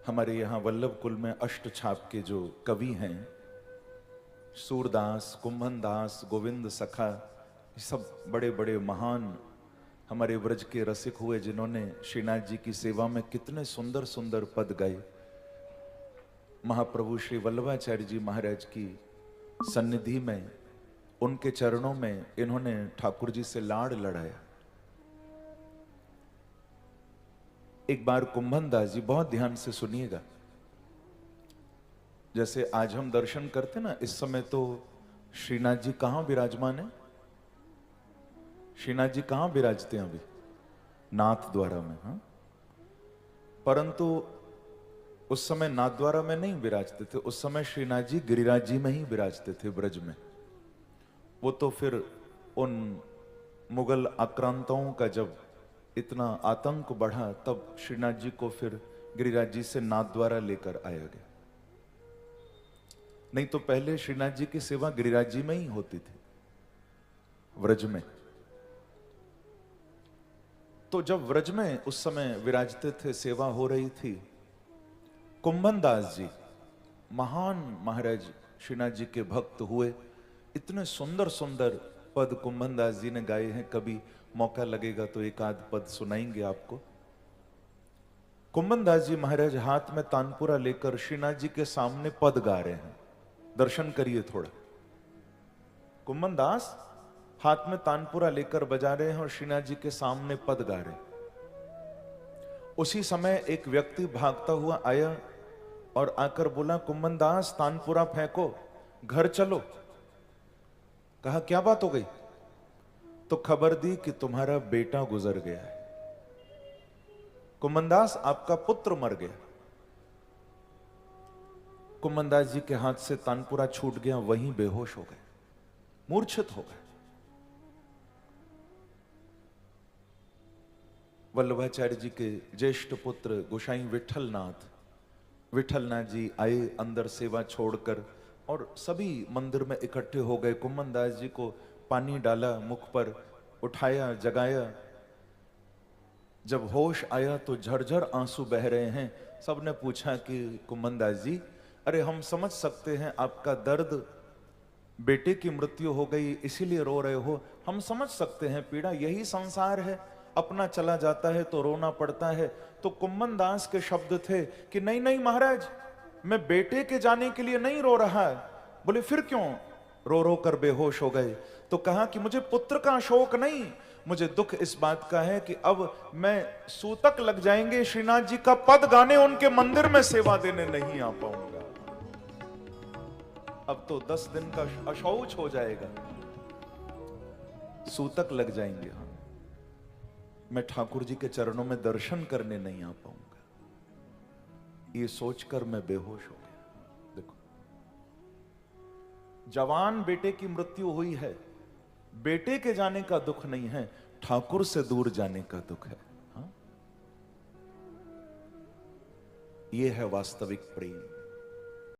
हमारे यहाँ वल्लभ कुल में अष्ट छाप के जो कवि हैं, सूरदास, कुंभनदास, गोविंद सखा, ये सब बड़े बड़े महान हमारे व्रज के रसिक हुए, जिन्होंने श्रीनाथ जी की सेवा में कितने सुंदर सुंदर पद गाए। महाप्रभु श्री वल्लभाचार्य जी महाराज की सन्निधि में, उनके चरणों में इन्होंने ठाकुर जी से लाड़ लड़ाया। एक बार कुंभनदास जी, बहुत ध्यान से सुनिएगा, जैसे आज हम दर्शन करते ना, इस समय तो श्रीनाथ जी कहां विराजमान है? श्रीनाथ जी कहां विराजते हैं अभी? नाथ द्वारा में। हाँ, परंतु उस समय नाथ द्वारा में नहीं विराजते थे, उस समय श्रीनाथ जी गिरिराज जी में ही विराजते थे ब्रज में। वो तो फिर उन मुगल आक्रांताओं का जब इतना आतंक बढ़ा, तब श्रीनाथ जी को फिर गिरिराज जी से नाथ द्वारा लेकर आया गया। नहीं तो पहले श्रीनाथ जी की सेवा गिरिराज जी में ही होती थी, व्रज में। तो जब व्रज में उस समय विराजते थे, सेवा हो रही थी, कुंभनदास जी महान महाराज श्रीनाथ जी के भक्त हुए। इतने सुंदर सुंदर पद कुंभनदास जी ने गाए हैं, कभी मौका लगेगा तो एक आध पद सुनाएंगे आपको। कुंभनदास जी महाराज हाथ में तानपुरा लेकर श्रीनाथ जी के सामने पद गा रहे हैं, दर्शन करिए थोड़ा। कुंभनदास हाथ में तानपुरा लेकर बजा रहे हैं और श्रीनाथ जी के सामने पद गा रहे हैं। उसी समय एक व्यक्ति भागता हुआ आया और आकर बोला, कुंभनदास तानपुरा फेंको, घर चलो। कहा क्या बात हो गई? तो खबर दी कि तुम्हारा बेटा गुजर गया है। कुंभनदास आपका पुत्र मर गया। कुंभनदास जी के हाथ से तानपुरा छूट गया, वहीं बेहोश हो गए, मूर्छित हो गए। वल्लभाचार्य जी के ज्येष्ठ पुत्र गोसाई विठलनाथ जी आए अंदर सेवा छोड़कर, और सभी मंदिर में इकट्ठे हो गए। कुंभनदास जी को पानी डाला, मुख पर उठाया, जगाया। जब होश आया तो झरझर आंसू बह रहे हैं। सबने पूछा कि कुंभनदास जी, अरे हम समझ सकते हैं आपका दर्द, बेटे की मृत्यु हो गई इसीलिए रो रहे हो, हम समझ सकते हैं पीड़ा, यही संसार है, अपना चला जाता है तो रोना पड़ता है। तो कुंभनदास के शब्द थे कि नहीं नहीं महाराज, मैं बेटे के जाने के लिए नहीं रो रहा है। बोले फिर क्यों रो रो कर बेहोश हो गए? तो कहा कि मुझे पुत्र का शोक नहीं, मुझे दुख इस बात का है कि अब मैं सूतक लग जाएंगे, श्रीनाथ जी का पद गाने उनके मंदिर में सेवा देने नहीं आ पाऊंगा। अब तो 10 दिन का अशौच हो जाएगा, सूतक लग जाएंगे हम, मैं ठाकुर जी के चरणों में दर्शन करने नहीं आ पाऊंगा। ये सोचकर मैं बेहोश हो गया। देखो, जवान बेटे की मृत्यु हुई है, बेटे के जाने का दुख नहीं है, ठाकुर से दूर जाने का दुख है। हाँ? ये है वास्तविक प्रेम।